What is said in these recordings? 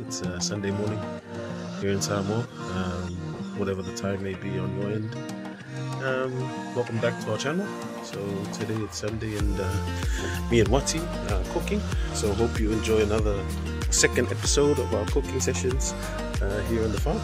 It's Sunday morning here in Samoa, whatever the time may be on your end. Welcome back to our channel. So today it's Sunday and me and Wati cooking. So hope you enjoy another second episode of our cooking sessions here on the farm.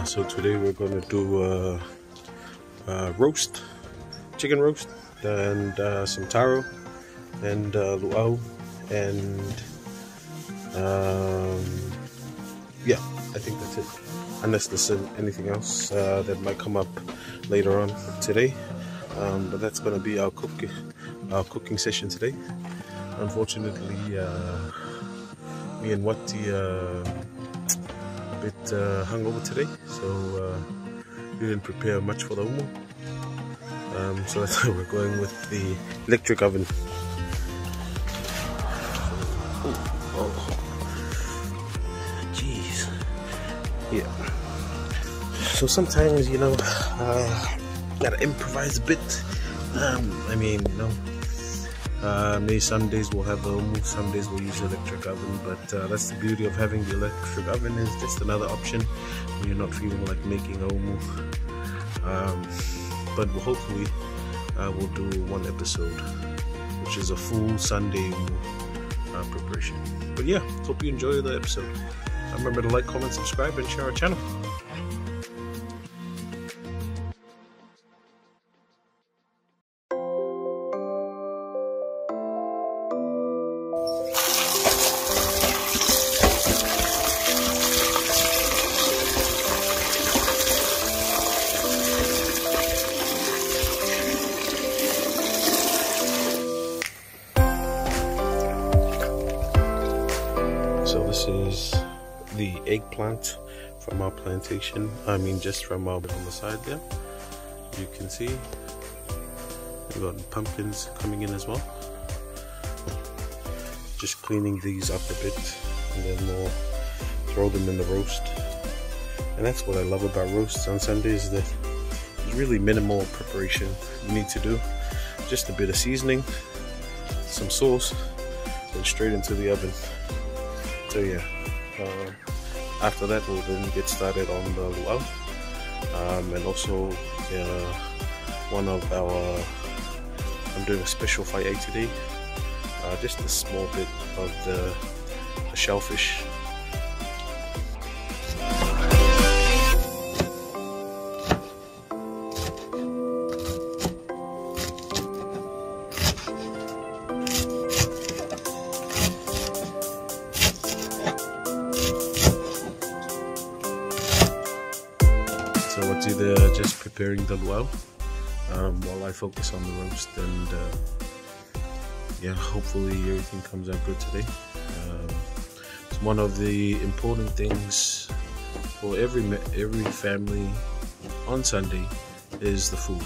So today we're going to do roast, chicken roast, and some taro, and luau, and yeah, I think that's it. Unless there's anything else that might come up later on today, but that's going to be our cooking session today. Unfortunately, me and Wati bit hungover today, so we didn't prepare much for the umu. So that's why we're going with the electric oven. Jeez. Yeah. So sometimes, you know, gotta improvise a bit. I mean, you know, maybe some days we'll have the umu, some days we'll use the electric oven, but that's the beauty of having the electric oven, is just another option when you're not feeling like making a umu. But hopefully we'll do one episode, which is a full Sunday umu preparation. But yeah, hope you enjoy the episode. Remember to like, comment, subscribe, and share our channel. So this is the eggplant from our plantation. I mean, just from our bit on the side there. You can see we've got pumpkins coming in as well. Just cleaning these up a bit, and then we'll throw them in the roast. And that's what I love about roasts on Sundays, that there's really minimal preparation you need to do. Just a bit of seasoning, some sauce, and straight into the oven. So yeah, after that we'll then get started on the luau, and also one of our, I'm doing a special filet today, just a small bit of the shellfish. So What's either just preparing the luau while I focus on the roast, and yeah, hopefully everything comes out good today. It's one of the important things for every family on Sunday is the food.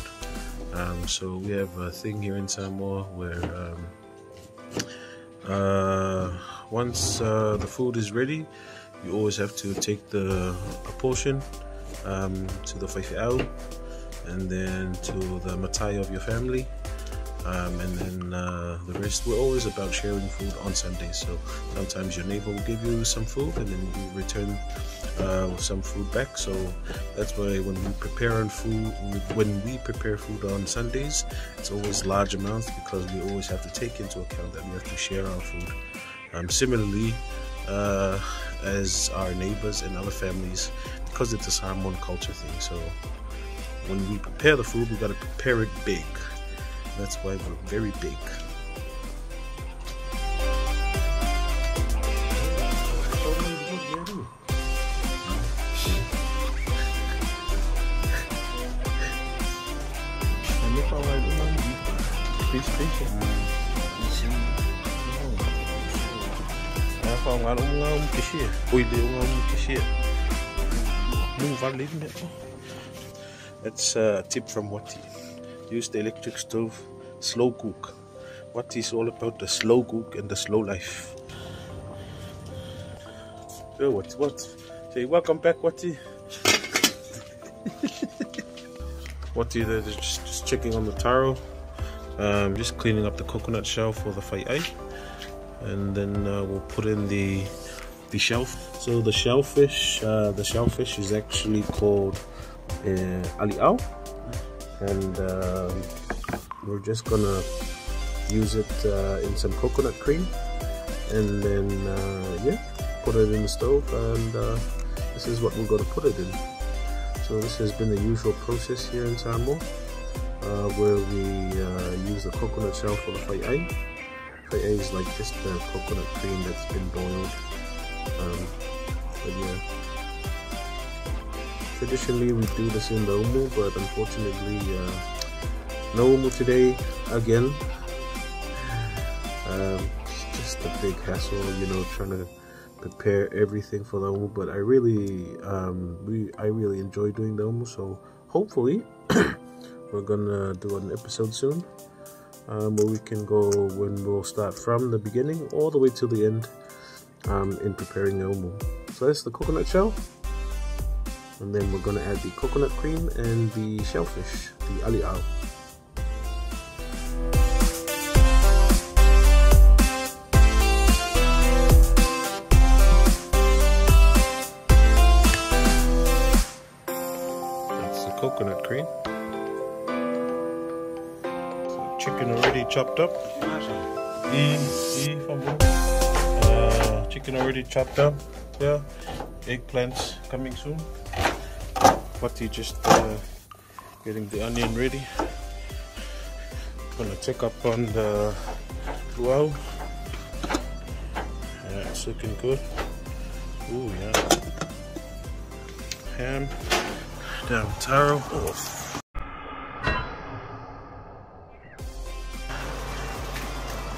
So we have a thing here in Samoa where once the food is ready, you always have to take a portion to the whaiwhiau, and then to the matai of your family, and then the rest. We're always about sharing food on Sundays, so sometimes your neighbor will give you some food and then you return some food back. So that's why when we prepare food on Sundays, it's always large amounts, because we always have to take into account that we have to share our food. Similarly, as our neighbors and other families, because it's a Samoan culture thing. So when we prepare the food, we got to prepare it big. That's why we're very big. Peace. That's a tip from Wati. Use the electric stove, slow cook. Wati is all about the slow cook and the slow life. So what? Say welcome back, Wati. Wati there is just checking on the taro. Just cleaning up the coconut shell for the whaiai, and then we'll put in the shellfish. So the shellfish is actually called ali'au, and we're just gonna use it in some coconut cream, and then put it in the stove, and this is what we're gonna put it in. So this has been the usual process here in Samoa, where we use the coconut shell for the whaiai. Whaiai is like just the coconut cream that's been boiled. But yeah, traditionally we do this in the umu, but unfortunately no umu today again. It's just a big hassle, you know, trying to prepare everything for the umu. But I really enjoy doing the umu, so hopefully we're gonna do an episode soon where we can go, when we'll start from the beginning all the way till the end in preparing the umu. So that's the coconut shell, and then we're gonna add the coconut cream and the shellfish, the ali'au. That's the coconut cream. So chicken already chopped up. Chicken already chopped up. Yeah, eggplants coming soon. Wati just getting the onion ready. Gonna check up on the luau. Yeah, it's looking good. Ooh, yeah. Ham, down taro. Oh.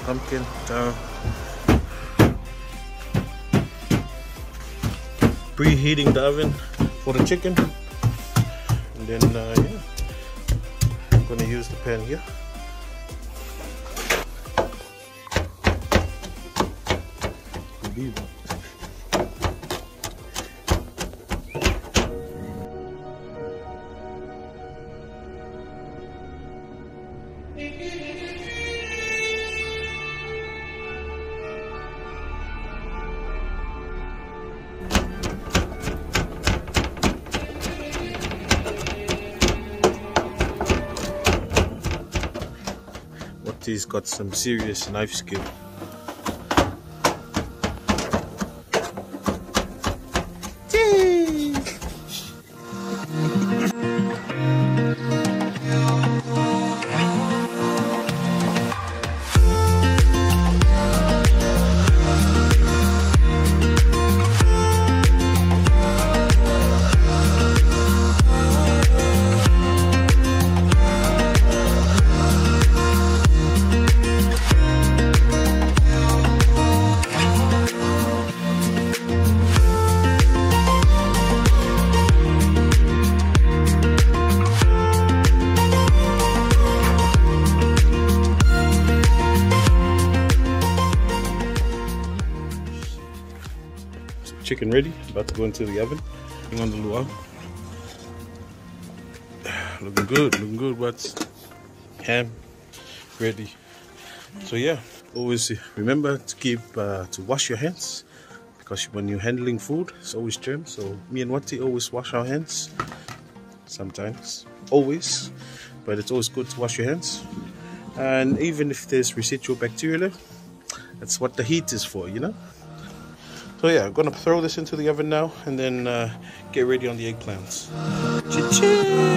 Pumpkin, taro. Preheating the oven for the chicken, and then yeah, I'm gonna use the pan here. He's got some serious knife skill. Chicken ready, about to go into the oven. On the luau. Looking good, but ham ready. So yeah, always remember to keep to wash your hands, because when you're handling food, it's always germs. So me and Wati always wash our hands. Sometimes, always, but it's always good to wash your hands. And even if there's residual bacteria, that's what the heat is for, you know. So yeah, I'm gonna throw this into the oven now, and then get ready on the eggplants. Cha-ching!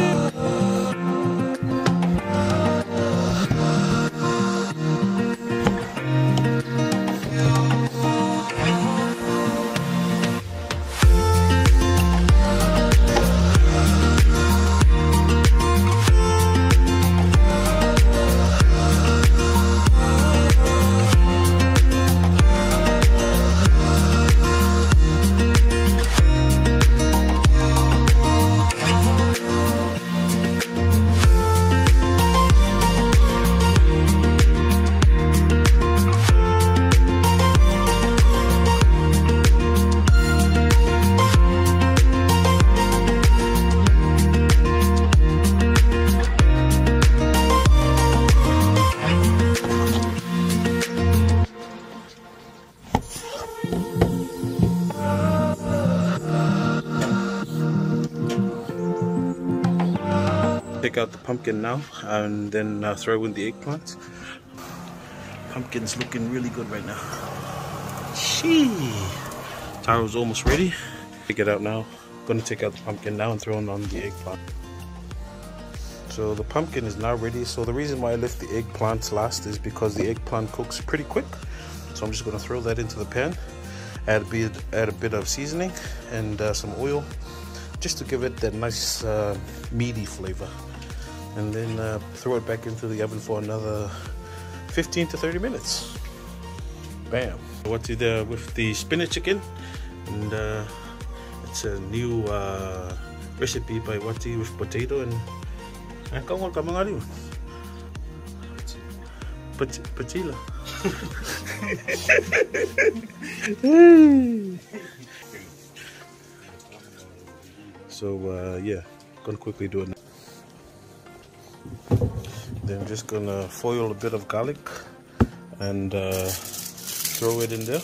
pick out the pumpkin now and then throw in the eggplant. Pumpkin's looking really good right now. Shee! Taro's almost ready. Take it out now. Gonna take out the pumpkin now and throw it on the eggplant. So the pumpkin is now ready. So the reason why I left the eggplant last is because the eggplant cooks pretty quick. So I'm just gonna throw that into the pan, add a bit of seasoning and some oil, just to give it that nice meaty flavor, and then throw it back into the oven for another 15 to 30 minutes. Bam! What did with the spinach chicken, and it's a new recipe by Uati with potato and patila. So yeah, gonna quickly do it now. Then I'm just gonna foil a bit of garlic and throw it in there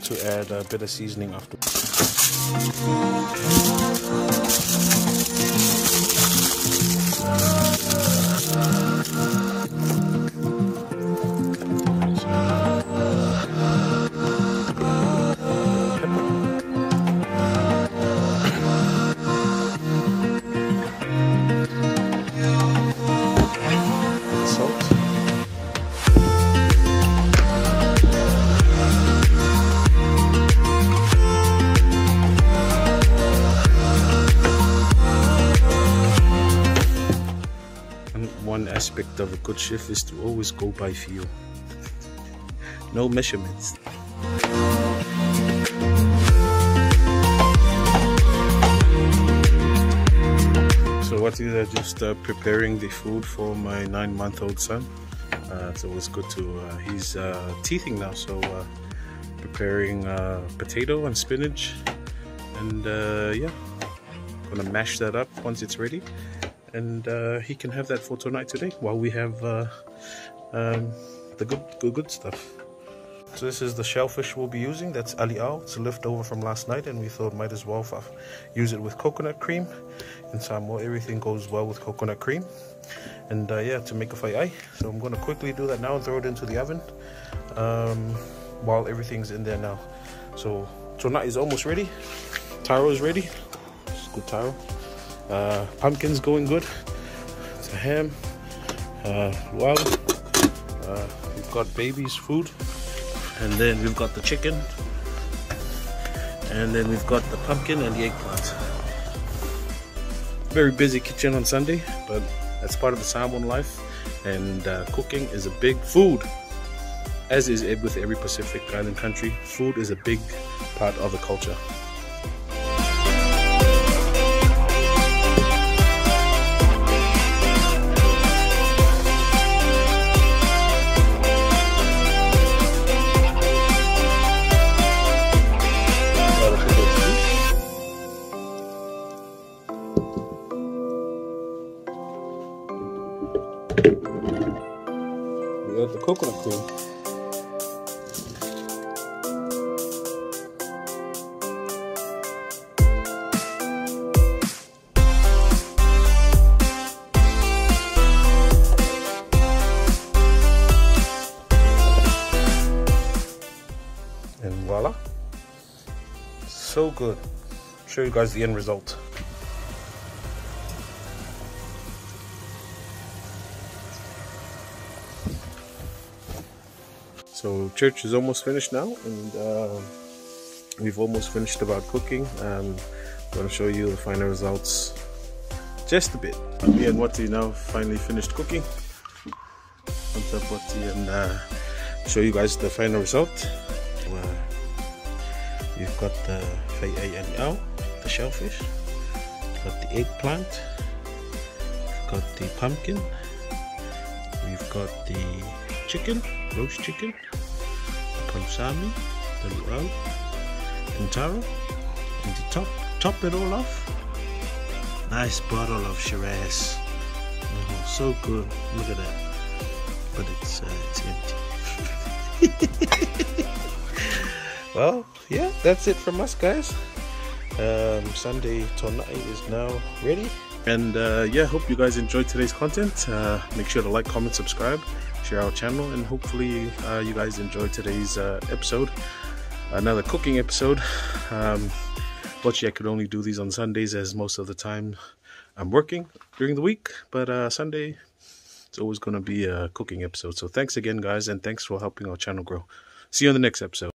to add a bit of seasoning after. One aspect of a good chef is to always go by feel. No measurements. So what is I just preparing the food for my 9-month-old son. It's always good to, he's teething now, so preparing potato and spinach, and yeah, gonna mash that up once it's ready. And he can have that for tonight today while we have the good stuff. So this is the shellfish we'll be using. That's aliao. It's a leftover from last night, and we thought might as well use it with coconut cream. In Samoa, everything goes well with coconut cream. And yeah, to make a whaiai. So I'm going to quickly do that now and throw it into the oven while everything's in there now. So tonight is almost ready. Taro is ready. It's good Taro. Pumpkin's going good. It's a ham. Wow. We've got baby's food, and then we've got the chicken, and then we've got the pumpkin and the eggplant. Very busy kitchen on Sunday, but that's part of the Samoan life, and cooking is a big food, as is with every Pacific Island country. Food is a big part of the culture. We got the coconut cream. And voila. So good. I'll show you guys the end result. So church is almost finished now, and we've almost finished about cooking. I'm going to show you the final results just a bit. Me and Wati now finally finished cooking. Thumbs up Wati, and show you guys the final result. We've got the whaiai, the shellfish, we've got the eggplant, we've got the pumpkin, we've got the chicken, roast chicken, the pansami, the luau, and taro, and to top it all off, nice bottle of Shiraz. So good, look at that, but it's empty. Well, yeah, that's it from us, guys. Sunday toonai is now ready. And yeah, hope you guys enjoyed today's content. Make sure to like, comment, subscribe, share our channel, and hopefully you guys enjoyed today's episode. Another cooking episode. Fortunately, I could only do these on Sundays, as most of the time I'm working during the week, but Sunday it's always going to be a cooking episode. So thanks again, guys, and thanks for helping our channel grow. See you on the next episode.